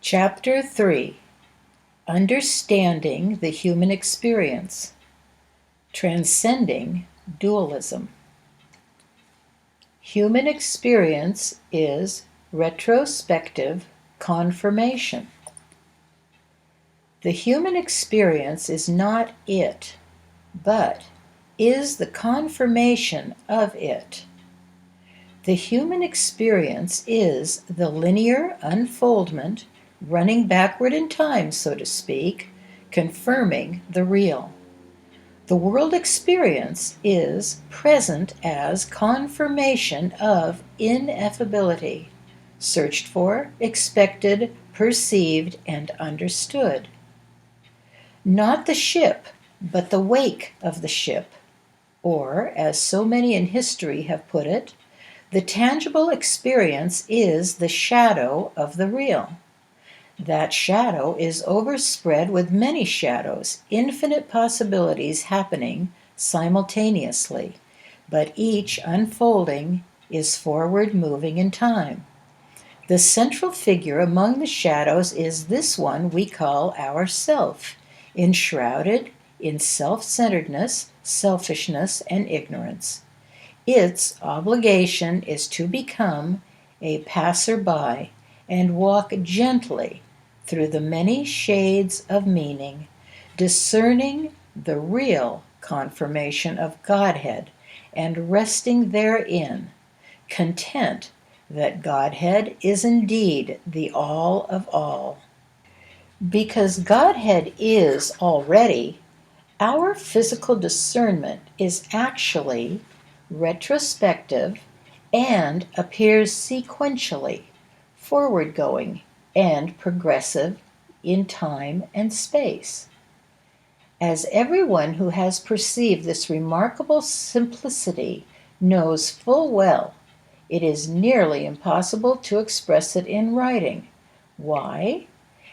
Chapter 3: Understanding the Human Experience. Transcending Dualism. Human experience is retrospective confirmation. The human experience is not it, but is the confirmation of it. The human experience is the linear unfoldment, running backward in time, so to speak, confirming the real. The world experience is present as confirmation of ineffability, searched for, expected, perceived, and understood. Not the ship, but the wake of the ship, or, as so many in history have put it, the tangible experience is the shadow of the real. That shadow is overspread with many shadows, infinite possibilities happening simultaneously, but each unfolding is forward moving in time. The central figure among the shadows is this one we call ourself, enshrouded in self-centeredness, selfishness, and ignorance. Its obligation is to become a passerby and walk gently through the many shades of meaning, discerning the real confirmation of Godhead and resting therein, content that Godhead is indeed the all of all. Because Godhead is already, our physical discernment is actually retrospective and appears sequentially, forward-going and progressive in time and space. As everyone who has perceived this remarkable simplicity knows full well, it is nearly impossible to express it in writing. Why?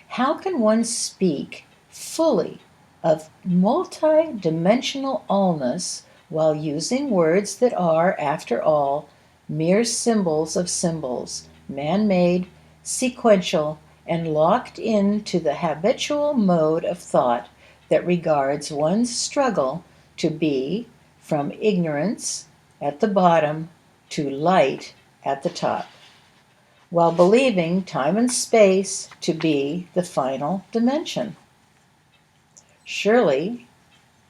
How can one speak fully of multi-dimensional allness while using words that are, after all, mere symbols of symbols, man-made, sequential, and locked into the habitual mode of thought that regards one's struggle to be from ignorance at the bottom to light at the top, while believing time and space to be the final dimension? Surely,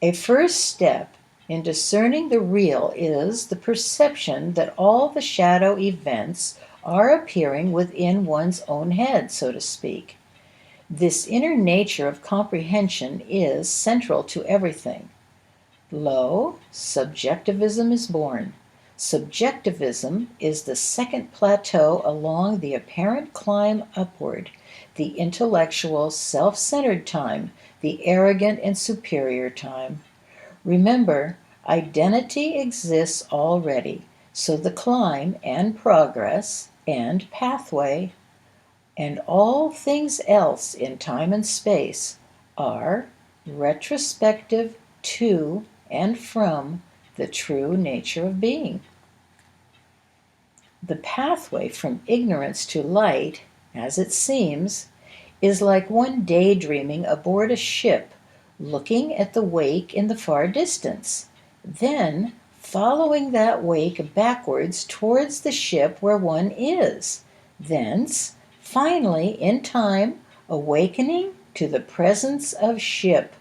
a first step in discerning the real is the perception that all the shadow events are appearing within one's own head, so to speak. This inner nature of comprehension is central to everything. Lo, subjectivism is born. Subjectivism is the second plateau along the apparent climb upward, the intellectual, self-centered time, the arrogant and superior time. Remember, identity exists already, so the climb and progress and pathway and all things else in time and space are retrospective to and from the true nature of being. The pathway from ignorance to light, as it seems, is like one daydreaming aboard a ship, looking at the wake in the far distance, then following that wake backwards towards the ship where one is, thence, finally, in time, awakening to the presence of ship,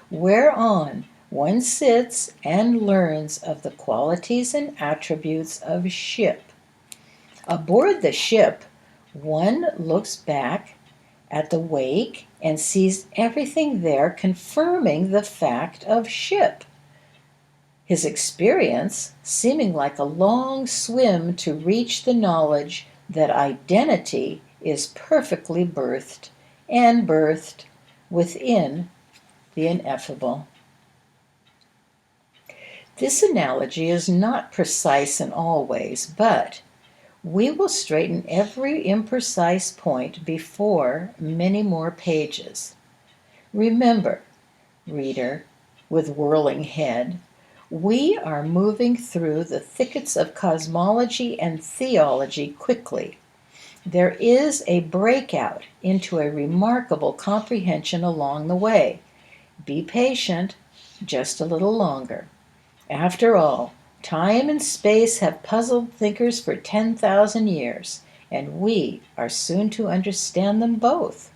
whereon one sits and learns of the qualities and attributes of ship. Aboard the ship, one looks back at the wake and sees everything there confirming the fact of ship. His experience seeming like a long swim to reach the knowledge that identity is perfectly birthed and birthed within the ineffable. This analogy is not precise in all ways, but we will straighten every imprecise point before many more pages. Remember, reader with whirling head, we are moving through the thickets of cosmology and theology quickly. there is a breakout into a remarkable comprehension along the way. Be patient just a little longer. After all, time and space have puzzled thinkers for 10,000 years, and we are soon to understand them both.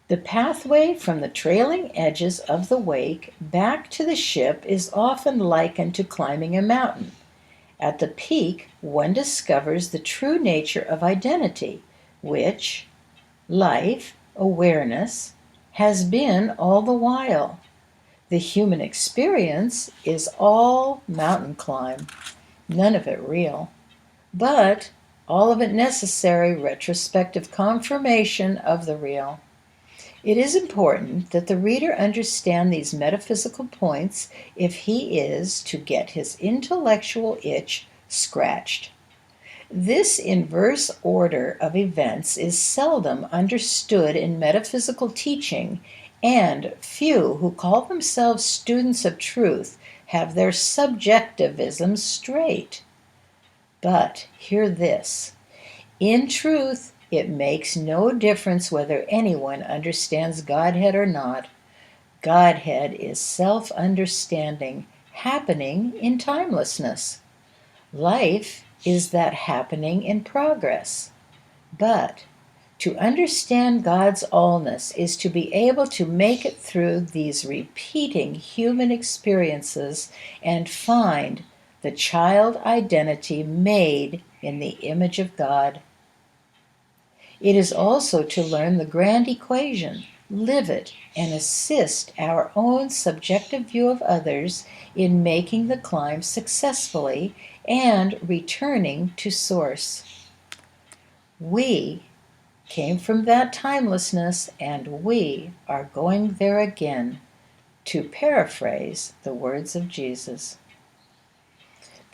The pathway from the trailing edges of the wake back to the ship is often likened to climbing a mountain. At the peak, one discovers the true nature of identity, which life, awareness, has been all the while. The human experience is all mountain climb, none of it real, but all of it necessary retrospective confirmation of the real. It is important that the reader understand these metaphysical points if he is to get his intellectual itch scratched. This inverse order of events is seldom understood in metaphysical teaching, and few who call themselves students of truth have their subjectivism straight. But hear this. In truth, it makes no difference whether anyone understands Godhead or not. Godhead is self-understanding, happening in timelessness. Life is that happening in progress. But to understand God's allness is to be able to make it through these repeating human experiences and find the child identity made in the image of God. It is also to learn the grand equation, live it, and assist our own subjective view of others in making the climb successfully and returning to Source. We came from that timelessness, and we are going there again, to paraphrase the words of Jesus.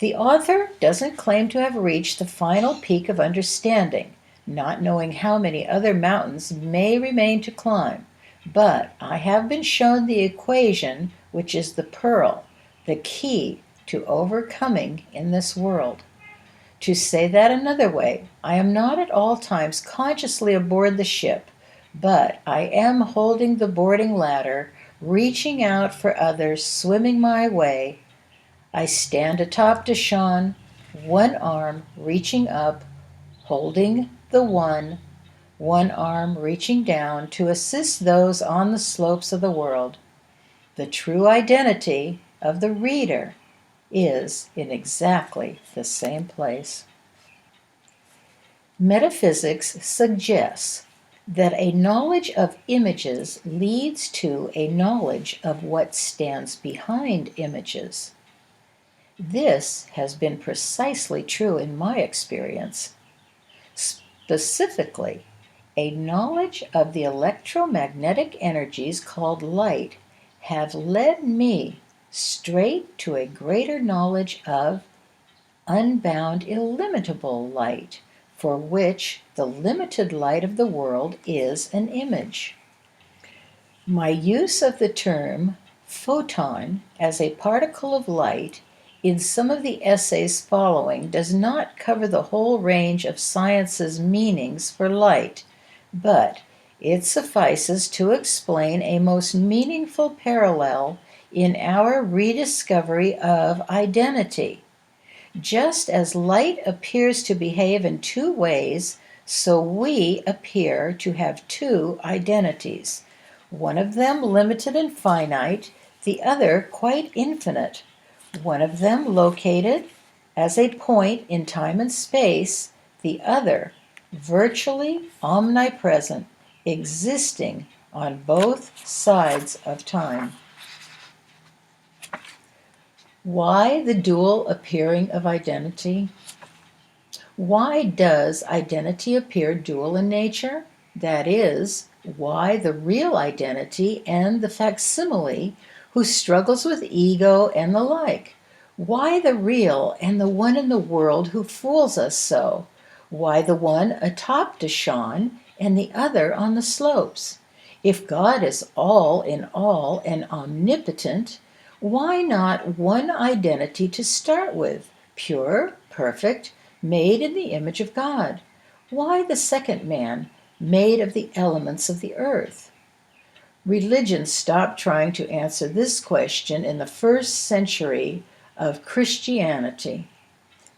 The author doesn't claim to have reached the final peak of understanding, not knowing how many other mountains may remain to climb, but I have been shown the equation which is the pearl, the key to overcoming in this world. To say that another way, I am not at all times consciously aboard the ship, but I am holding the boarding ladder, reaching out for others, swimming my way. I stand atop Deshaun, one arm reaching up, holding the one arm reaching down to assist those on the slopes of the world. The true identity of the reader is in exactly the same place. Metaphysics suggests that a knowledge of images leads to a knowledge of what stands behind images. This has been precisely true in my experience. Specifically, a knowledge of the electromagnetic energies called light have led me straight to a greater knowledge of unbound, illimitable light, for which the limited light of the world is an image. My use of the term photon as a particle of light in some of the essays following does not cover the whole range of science's meanings for light, but it suffices to explain a most meaningful parallel in our rediscovery of identity. Just as light appears to behave in two ways, so we appear to have two identities, one of them limited and finite, the other quite infinite. One of them located as a point in time and space, the other virtually omnipresent, existing on both sides of time. Why the dual appearing of identity? Why does identity appear dual in nature? That is, why the real identity and the facsimile who struggles with ego and the like? Why the real and the one in the world who fools us so? Why the one atop Deshaun and the other on the slopes? If God is all in all and omnipotent, why not one identity to start with, pure, perfect, made in the image of God? Why the second man, made of the elements of the earth? Religion stopped trying to answer this question in the first century of Christianity.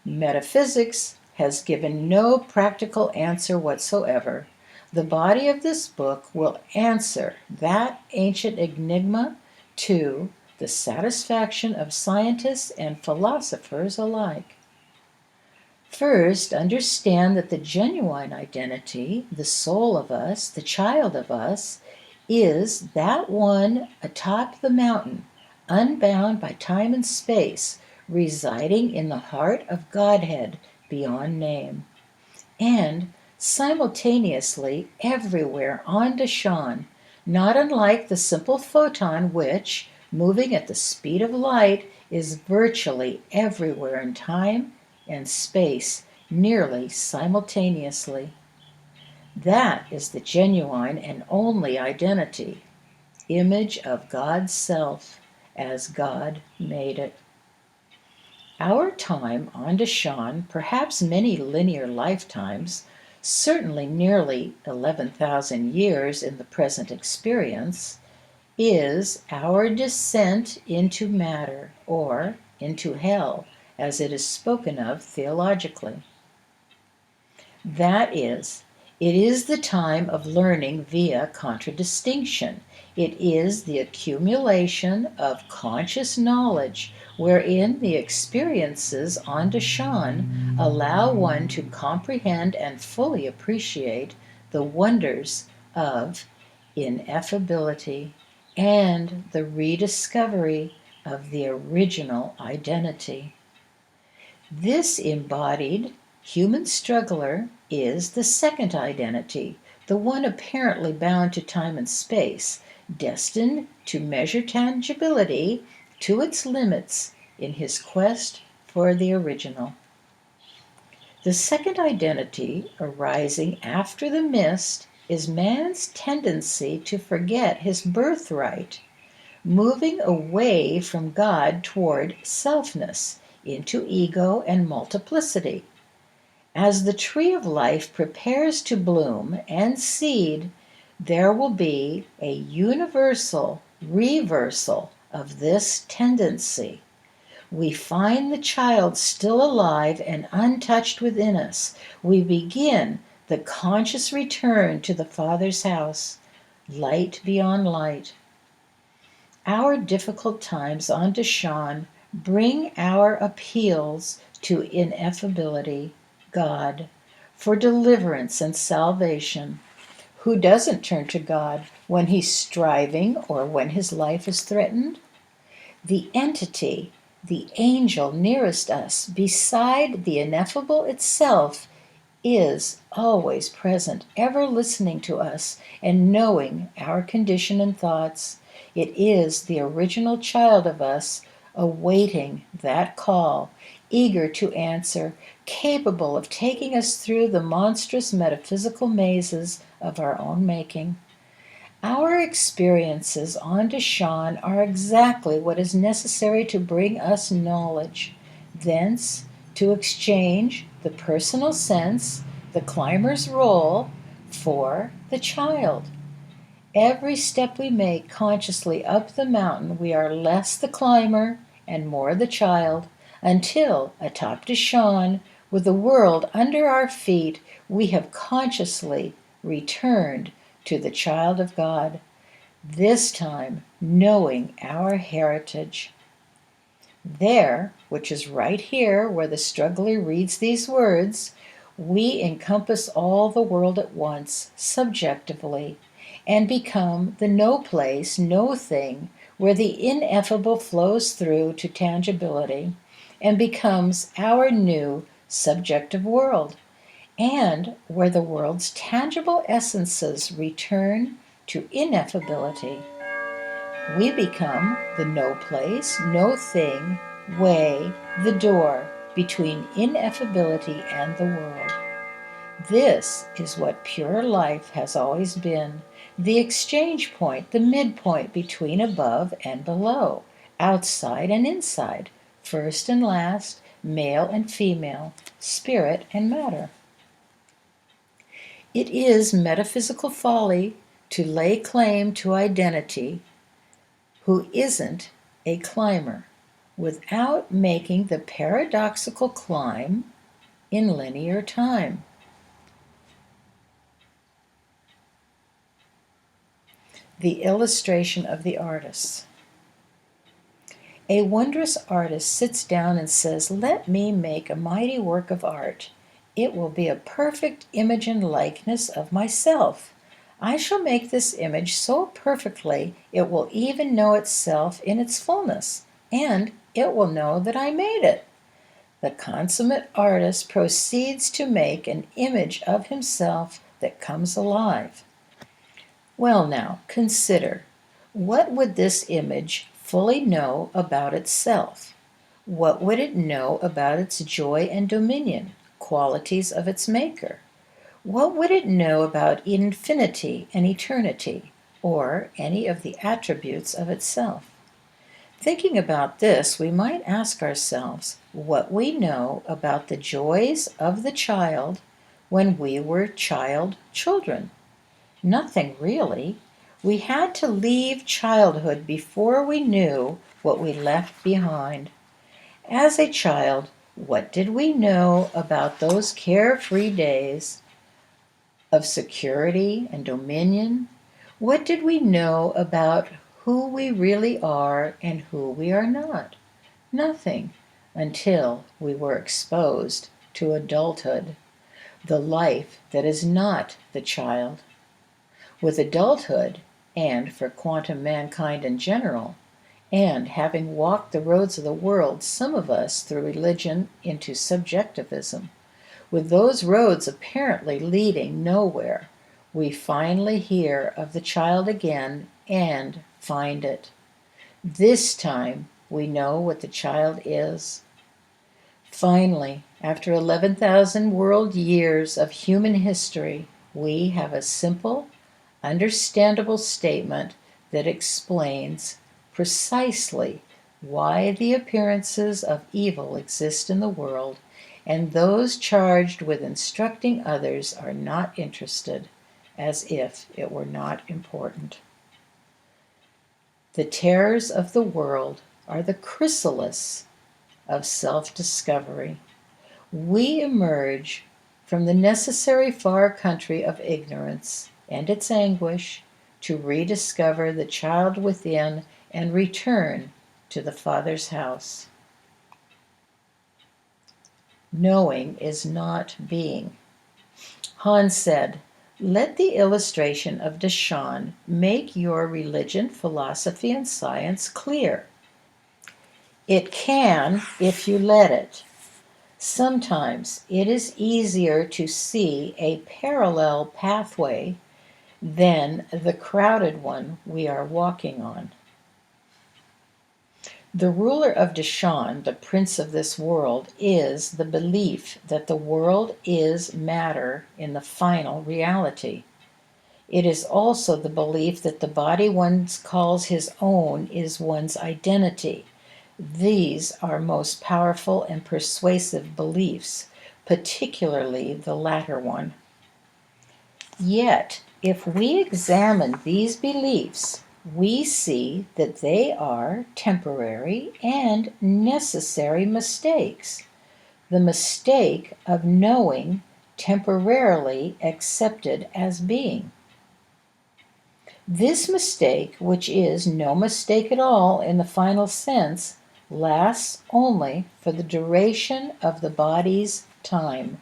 Metaphysics has given no practical answer whatsoever. The body of this book will answer that ancient enigma to the satisfaction of scientists and philosophers alike. First, understand that the genuine identity, the soul of us, the child of us, is that one atop the mountain, unbound by time and space, residing in the heart of Godhead beyond name, and simultaneously everywhere on Dashan, not unlike the simple photon which, moving at the speed of light, is virtually everywhere in time and space nearly simultaneously. That is the genuine and only identity, image of God's self as God made it. Our time on Dashan, perhaps many linear lifetimes, certainly nearly 11,000 years in the present experience, is our descent into matter, or into hell, as it is spoken of theologically. That is, it is the time of learning via contradistinction. It is the accumulation of conscious knowledge wherein the experiences on Dashan allow one to comprehend and fully appreciate the wonders of ineffability and the rediscovery of the original identity. This embodied human struggler is the second identity, the one apparently bound to time and space, destined to measure tangibility to its limits in his quest for the original. The second identity, arising after the mist, is man's tendency to forget his birthright, moving away from God toward selfness, into ego and multiplicity. As the tree of life prepares to bloom and seed, there will be a universal reversal of this tendency. We find the child still alive and untouched within us. We begin the conscious return to the Father's house, light beyond light. Our difficult times on Dashan bring our appeals to ineffability, God, for deliverance and salvation. Who doesn't turn to God when he's striving or when his life is threatened? The entity, the angel nearest us, beside the ineffable itself, is always present, ever listening to us and knowing our condition and thoughts. It is the original child of us awaiting that call, eager to answer, capable of taking us through the monstrous metaphysical mazes of our own making. Our experiences on Dashan are exactly what is necessary to bring us knowledge. Thence, to exchange the personal sense, the climber's role, for the child. Every step we make consciously up the mountain, we are less the climber and more the child, until, atop Dashan, with the world under our feet, we have consciously returned to the child of God, this time knowing our heritage. There, which is right here where the struggler reads these words, we encompass all the world at once, subjectively, and become the no place, no thing, where the ineffable flows through to tangibility, and becomes our new subjective world, and where the world's tangible essences return to ineffability. We become the no place, no thing, way, the door between ineffability and the world. This is what pure life has always been, the exchange point, the midpoint between above and below, outside and inside, first and last, male and female, spirit and matter. It is metaphysical folly to lay claim to identity who isn't a climber without making the paradoxical climb in linear time. The illustration of the artist. A wondrous artist sits down and says, "Let me make a mighty work of art. It will be a perfect image and likeness of myself. I shall make this image so perfectly it will even know itself in its fullness, and it will know that I made it." The consummate artist proceeds to make an image of himself that comes alive. Well, now, consider. What would this image fully know about itself? What would it know about its joy and dominion, qualities of its maker? What would it know about infinity and eternity, or any of the attributes of itself? Thinking about this, we might ask ourselves what we know about the joys of the child when we were children. Nothing really. We had to leave childhood before we knew what we left behind. As a child, what did we know about those carefree days of security and dominion? What did we know about who we really are and who we are not? Nothing, until we were exposed to adulthood, the life that is not the child. With adulthood, and for quantum mankind in general, and having walked the roads of the world, some of us through religion into subjectivism, with those roads apparently leading nowhere, we finally hear of the child again and find it. This time we know what the child is. Finally, after 11,000 world years of human history, we have a simple, understandable statement that explains precisely why the appearances of evil exist in the world, and those charged with instructing others are not interested, as if it were not important. The terrors of the world are the chrysalis of self-discovery. We emerge from the necessary far country of ignorance and its anguish to rediscover the child within and return to the Father's house. Knowing is not being. Hans said, "Let the illustration of Deshawn make your religion, philosophy, and science clear. It can if you let it. Sometimes it is easier to see a parallel pathway than the crowded one we are walking on." The ruler of Deshawn, the prince of this world, is the belief that the world is matter in the final reality. It is also the belief that the body one calls his own is one's identity. These are most powerful and persuasive beliefs, particularly the latter one. Yet, if we examine these beliefs, we see that they are temporary and necessary mistakes. The mistake of knowing temporarily accepted as being. This mistake, which is no mistake at all in the final sense, lasts only for the duration of the body's time.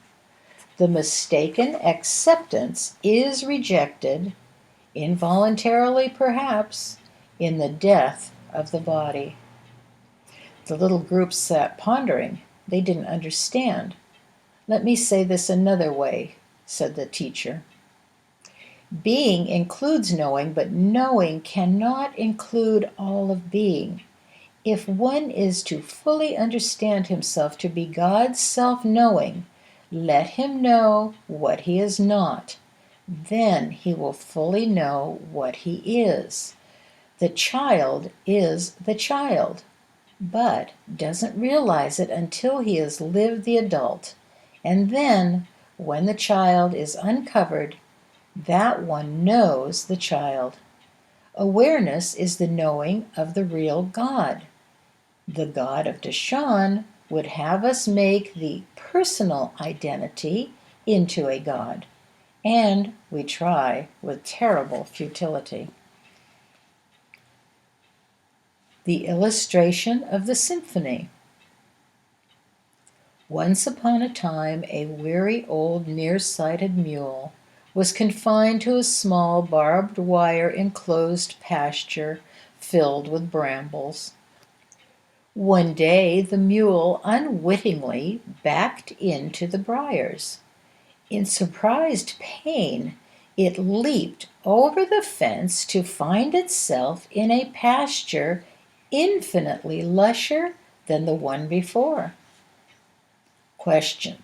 The mistaken acceptance is rejected, involuntarily perhaps, in the death of the body. The little group sat pondering. They didn't understand. "Let me say this another way," said the teacher. "Being includes knowing, but knowing cannot include all of being. If one is to fully understand himself to be God's self-knowing, let him know what he is not. Then he will fully know what he is. The child is the child, but doesn't realize it until he has lived the adult. And then, when the child is uncovered, that one knows the child. Awareness is the knowing of the real God. The God of Deshan would have us make the personal identity into a God, and we try with terrible futility. The illustration of the symphony. Once upon a time, a weary old nearsighted mule was confined to a small barbed wire enclosed pasture filled with brambles. One day the mule unwittingly backed into the briars. In surprised pain, it leaped over the fence to find itself in a pasture infinitely lusher than the one before. Question: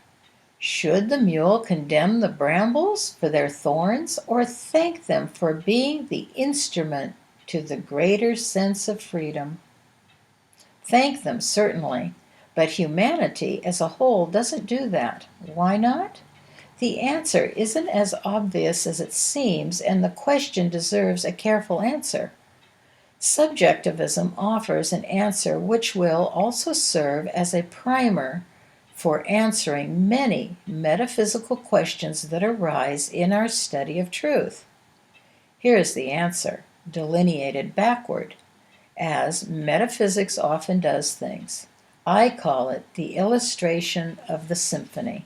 should the mule condemn the brambles for their thorns, or thank them for being the instrument to the greater sense of freedom? Thank them, certainly, but humanity as a whole doesn't do that. Why not? The answer isn't as obvious as it seems, and the question deserves a careful answer. Subjectivism offers an answer which will also serve as a primer for answering many metaphysical questions that arise in our study of truth. Here is the answer, delineated backward, as metaphysics often does things. I call it the illustration of the symphony.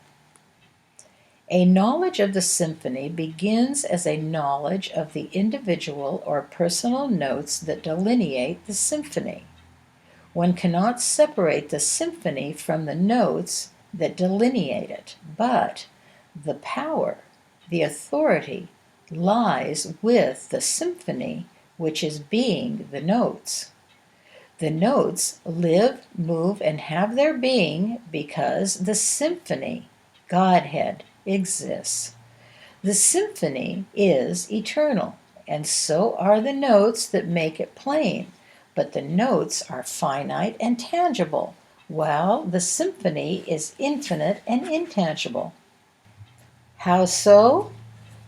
A knowledge of the symphony begins as a knowledge of the individual or personal notes that delineate the symphony. One cannot separate the symphony from the notes that delineate it, but the power, the authority, lies with the symphony, which is being the notes. The notes live, move, and have their being because the symphony, Godhead, exists. The symphony is eternal, and so are the notes that make it plain. But the notes are finite and tangible, while the symphony is infinite and intangible. How so?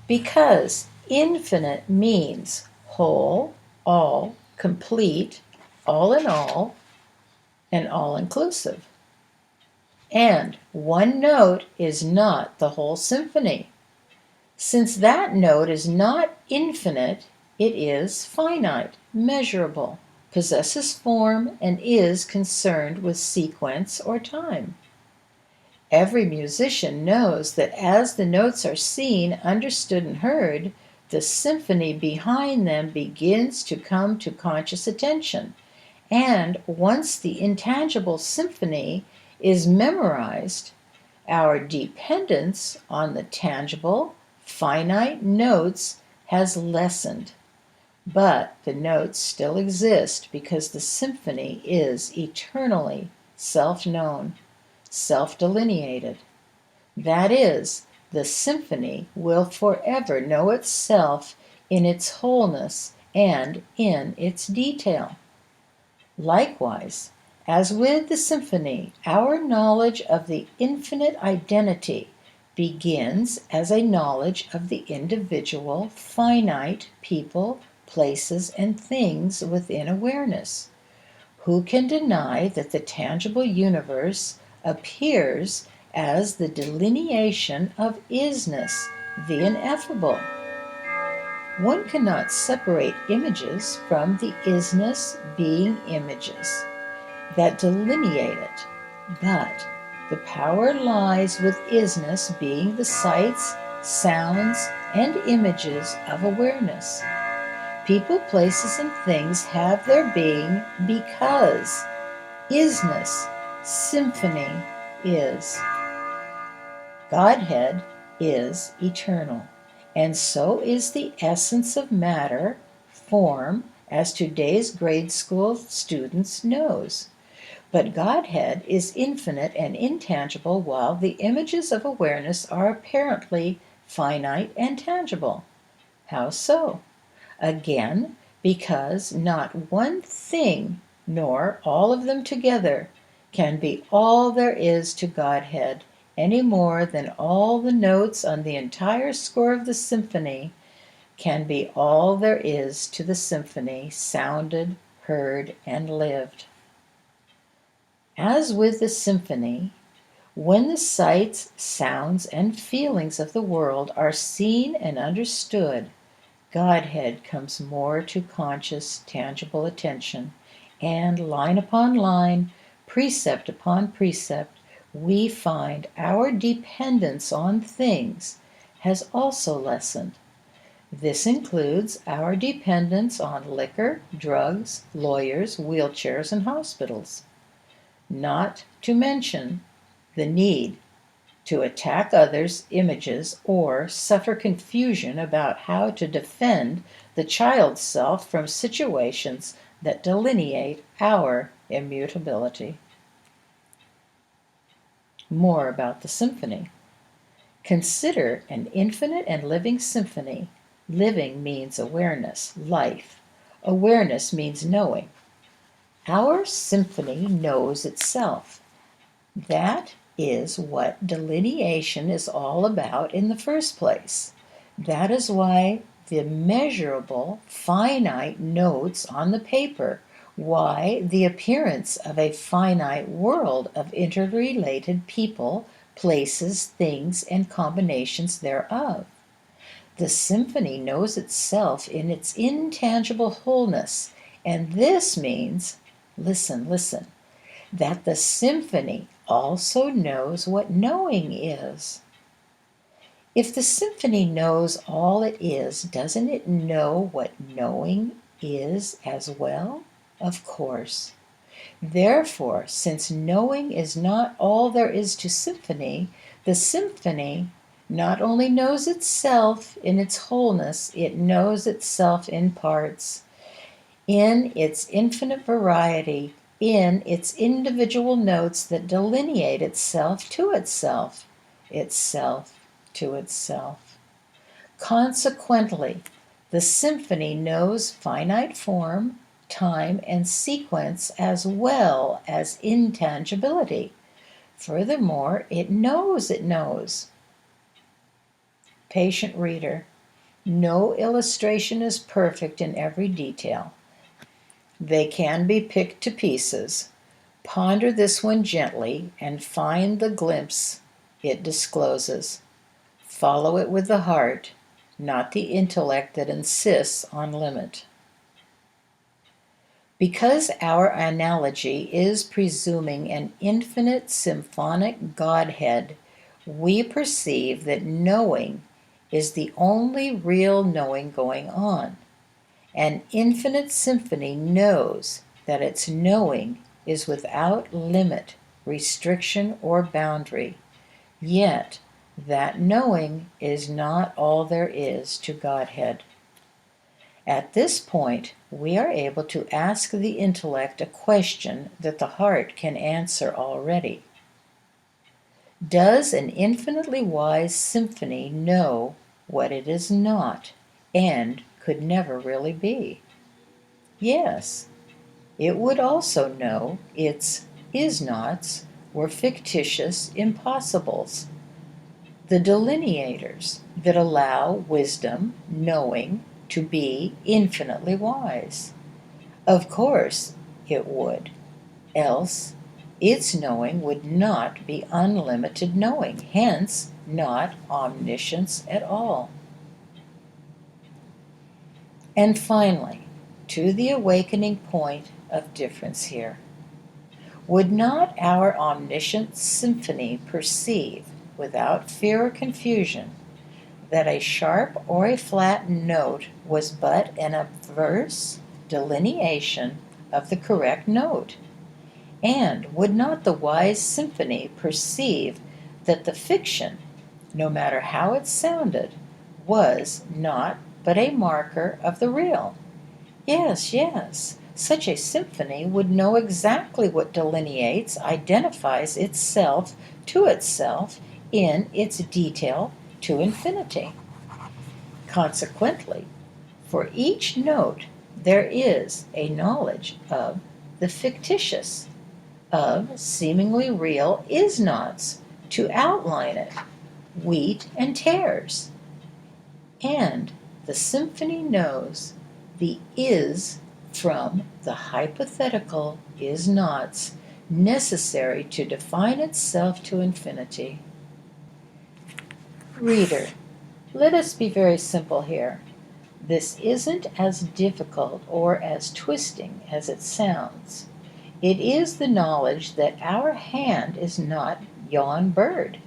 Because infinite means whole, all, complete, all in all, and all inclusive. And one note is not the whole symphony. Since that note is not infinite, it is finite, measurable, possesses form, and is concerned with sequence or time. Every musician knows that as the notes are seen, understood, and heard, the symphony behind them begins to come to conscious attention. And once the intangible symphony is memorized, our dependence on the tangible, finite notes has lessened. But the notes still exist because the symphony is eternally self-known, self-delineated. That is, the symphony will forever know itself in its wholeness and in its detail. Likewise, as with the symphony, our knowledge of the infinite identity begins as a knowledge of the individual, finite people, places, and things within awareness. Who can deny that the tangible universe appears as the delineation of isness, the ineffable? One cannot separate images from the isness being images that delineate it, but the power lies with isness being the sights, sounds, and images of awareness. People, places, and things have their being because isness, symphony, is. Godhead is eternal, and so is the essence of matter, form, as today's grade school students knows. But Godhead is infinite and intangible, while the images of awareness are apparently finite and tangible. How so? Again, because not one thing, nor all of them together, can be all there is to Godhead any more than all the notes on the entire score of the symphony can be all there is to the symphony sounded, heard, and lived. As with the symphony, when the sights, sounds, and feelings of the world are seen and understood, Godhead comes more to conscious, tangible attention, and line upon line, precept upon precept, we find our dependence on things has also lessened. This includes our dependence on liquor, drugs, lawyers, wheelchairs, and hospitals. Not to mention the need to attack others' images or suffer confusion about how to defend the child self from situations that delineate our immutability. More about the symphony. Consider an infinite and living symphony. Living means awareness, life. Awareness means knowing. Our symphony knows itself. That is what delineation is all about in the first place. That is why the measurable, finite notes on the paper, why the appearance of a finite world of interrelated people, places, things, and combinations thereof. The symphony knows itself in its intangible wholeness, and this means, listen, that the symphony also knows what knowing is. If the symphony knows all it is, doesn't it know what knowing is as well? Of course. Therefore, since knowing is not all there is to symphony, the symphony not only knows itself in its wholeness, it knows itself in parts, in its infinite variety, in its individual notes that delineate itself to itself, itself to itself. Consequently, the symphony knows finite form, time, and sequence as well as intangibility. Furthermore, it knows. Patient reader, no illustration is perfect in every detail. They can be picked to pieces. Ponder this one gently and find the glimpse it discloses. Follow it with the heart, not the intellect that insists on limit. Because our analogy is presuming an infinite symphonic Godhead, we perceive that knowing is the only real knowing going on. An infinite symphony knows that its knowing is without limit, restriction, or boundary. Yet, that knowing is not all there is to Godhead. At this point, we are able to ask the intellect a question that the heart can answer already. Does an infinitely wise symphony know what it is not, and could never really be? Yes, it would also know its is-nots were fictitious impossibles, the delineators that allow wisdom, knowing, to be infinitely wise. Of course it would, else its knowing would not be unlimited knowing, hence not omniscience at all. And finally, to the awakening point of difference here. Would not our omniscient symphony perceive, without fear or confusion, that a sharp or a flat note was but an adverse delineation of the correct note? And would not the wise symphony perceive that the fiction, no matter how it sounded, was not but a marker of the real? Yes, such a symphony would know exactly what delineates, identifies itself to itself in its detail to infinity. Consequently, for each note there is a knowledge of the fictitious, of seemingly real is-nots to outline it, wheat and tares. And the symphony knows the is from the hypothetical is nots necessary to define itself to infinity. Reader, let us be very simple here. This isn't as difficult or as twisting as it sounds. It is the knowledge that our hand is not yon bird,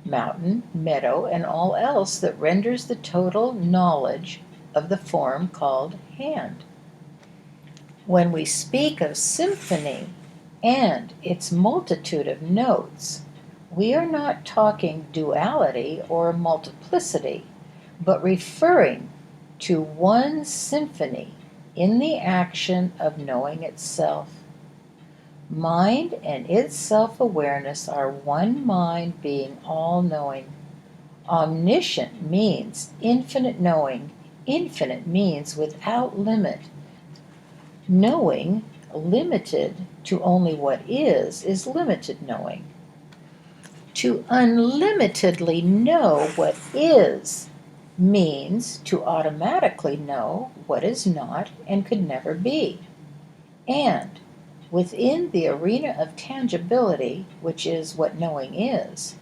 mountain, meadow, and all else that renders the total knowledge of the form called hand. When we speak of symphony and its multitude of notes, we are not talking duality or multiplicity, but referring to one symphony in the action of knowing itself. Mind and its self-awareness are one mind being all-knowing. Omniscient means infinite knowing. Infinite means without limit. Knowing, limited to only what is limited knowing. To unlimitedly know what is means to automatically know what is not and could never be. And within the arena of tangibility, which is what knowing is,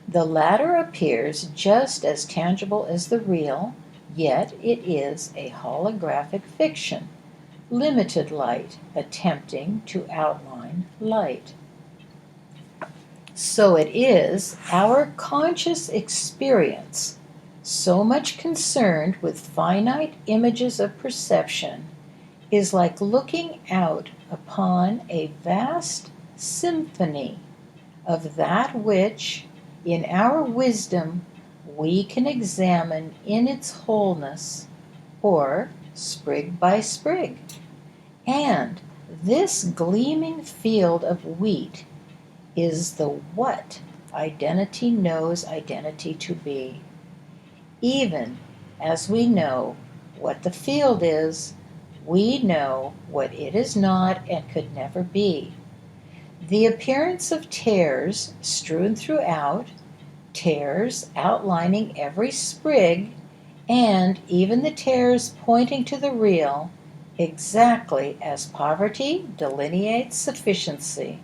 the latter appears just as tangible as the real, yet it is a holographic fiction, limited light attempting to outline light. So it is our conscious experience, so much concerned with finite images of perception, is like looking out upon a vast symphony of that which, in our wisdom, we can examine in its wholeness, or sprig by sprig. And this gleaming field of wheat is the what identity knows identity to be. Even as we know what the field is, we know what it is not and could never be. The appearance of tares strewn throughout, tares outlining every sprig, and even the tares pointing to the real, exactly as poverty delineates sufficiency,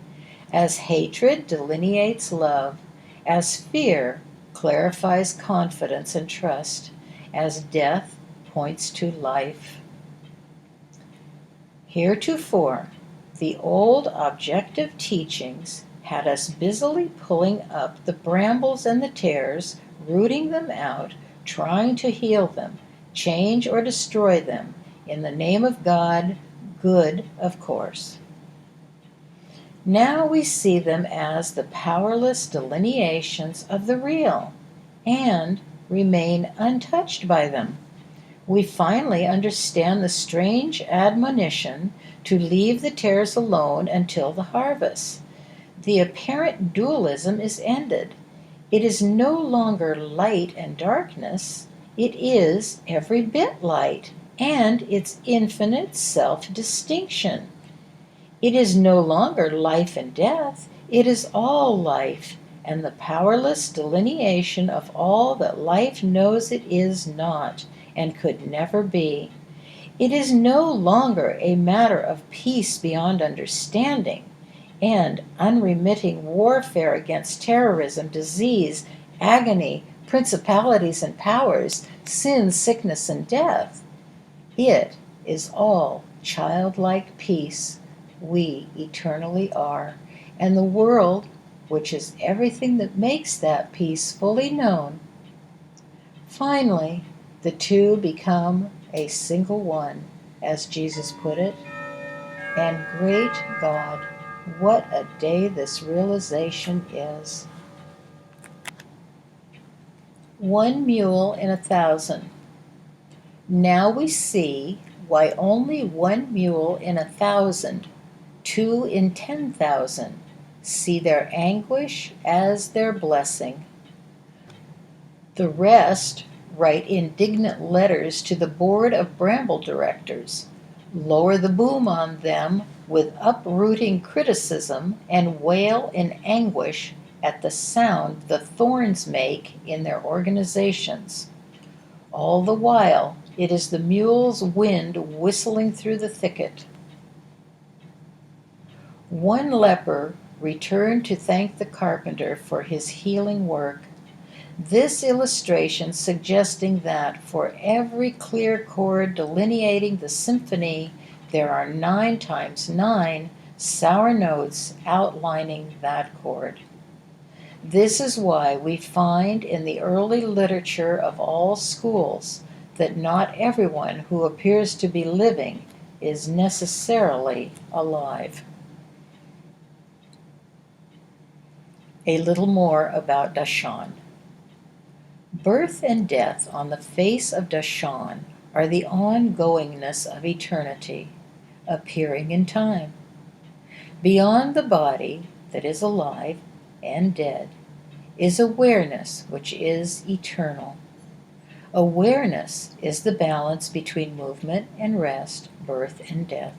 as hatred delineates love, as fear clarifies confidence and trust, as death points to life. Heretofore, the old objective teachings had us busily pulling up the brambles and the tares, rooting them out, trying to heal them, change or destroy them, in the name of God, good, of course. Now we see them as the powerless delineations of the real, and remain untouched by them. We finally understand the strange admonition to leave the tares alone until the harvest. The apparent dualism is ended. It is no longer light and darkness. It is every bit light, and its infinite self-distinction. It is no longer life and death. It is all life, and the powerless delineation of all that life knows it is not, and could never be. It is no longer a matter of peace beyond understanding, and unremitting warfare against terrorism, disease, agony, principalities and powers, sin, sickness, and death. It is all childlike peace. We eternally are, and the world, which is everything that makes that peace fully known. Finally, the two become a single one, as Jesus put it. And great God, what a day this realization is. 1 mule in 1,000. Now we see why only 1 mule in 1,000, 2 in 10,000, see their anguish as their blessing. The rest write indignant letters to the board of bramble directors, lower the boom on them with uprooting criticism, and wail in anguish, at the sound the thorns make in their organizations. All the while, it is the mule's wind whistling through the thicket. One leper returned to thank the carpenter for his healing work. This illustration suggesting that for every clear chord delineating the symphony, there are 9 times 9 sour notes outlining that chord. This is why we find in the early literature of all schools that not everyone who appears to be living is necessarily alive. A little more about Dashan. Birth and death on the face of Dashan are the ongoingness of eternity, appearing in time. Beyond the body that is alive and dead is awareness, which is eternal. Awareness is the balance between movement and rest, birth and death.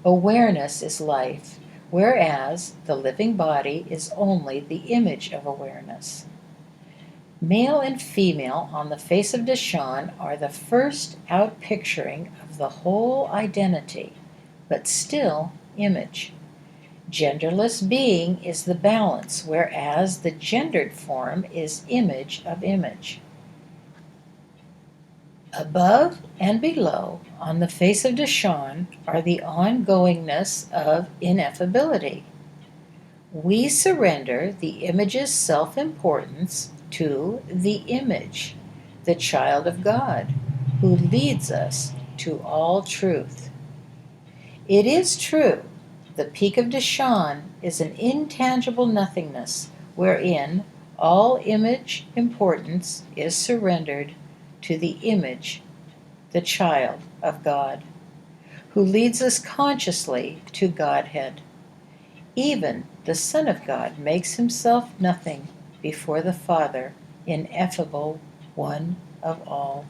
Awareness is life, whereas the living body is only the image of awareness. Male and female on the face of Dashan are the first outpicturing of the whole identity, but still image. Genderless being is the balance, whereas the gendered form is image of image. Above and below on the face of Dashan are the ongoingness of ineffability. We surrender the image's self-importance to the image, the child of God, who leads us to all truth. It is true, the peak of Dashan is an intangible nothingness wherein all image importance is surrendered to the image, the child of God, who leads us consciously to Godhead. Even the Son of God makes himself nothing before the Father, ineffable one of all.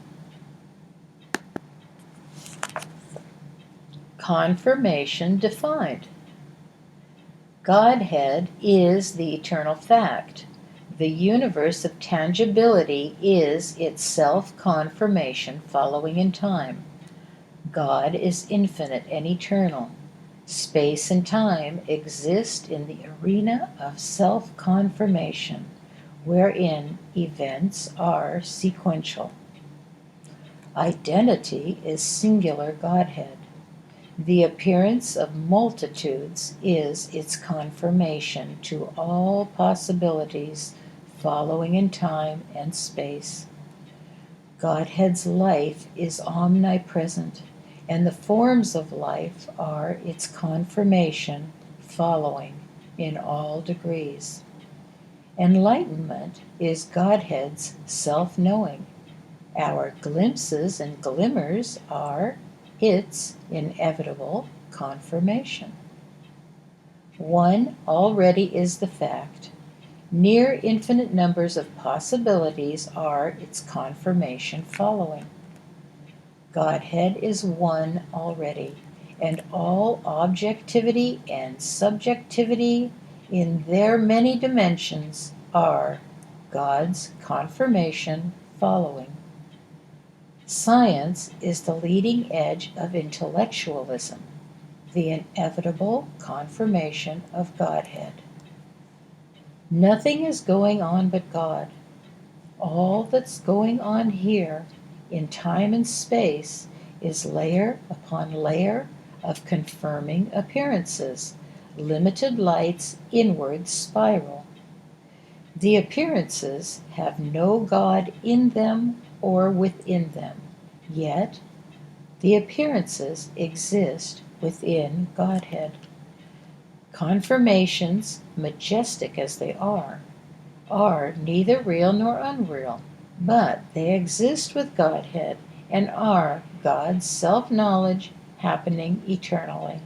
Confirmation defined. Godhead is the eternal fact. The universe of tangibility is its self-confirmation following in time. God is infinite and eternal. Space and time exist in the arena of self-confirmation, wherein events are sequential. Identity is singular Godhead. The appearance of multitudes is its confirmation to all possibilities following in time and space. Godhead's life is omnipresent, and the forms of life are its confirmation following in all degrees. Enlightenment is Godhead's self-knowing. Our glimpses and glimmers are its inevitable confirmation. One already is the fact. Near infinite numbers of possibilities are its confirmation following. Godhead is one already, and all objectivity and subjectivity in their many dimensions are God's confirmation following. Science is the leading edge of intellectualism, the inevitable confirmation of Godhead. Nothing is going on but God. All that's going on here, in time and space, is layer upon layer of confirming appearances, limited light's inward spiral. The appearances have no God in them or within them, yet the appearances exist within Godhead. Confirmations, majestic as they are neither real nor unreal, but they exist with Godhead and are God's self-knowledge happening eternally.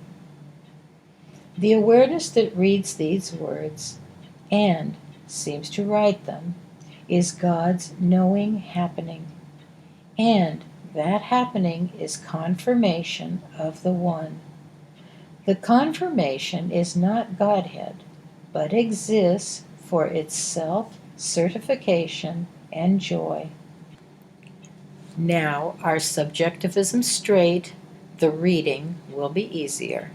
The awareness that reads these words and seems to write them is God's knowing happening, and that happening is confirmation of the One. The confirmation is not Godhead, but exists for its self-certification and joy. Now, our subjectivism straight, the reading will be easier.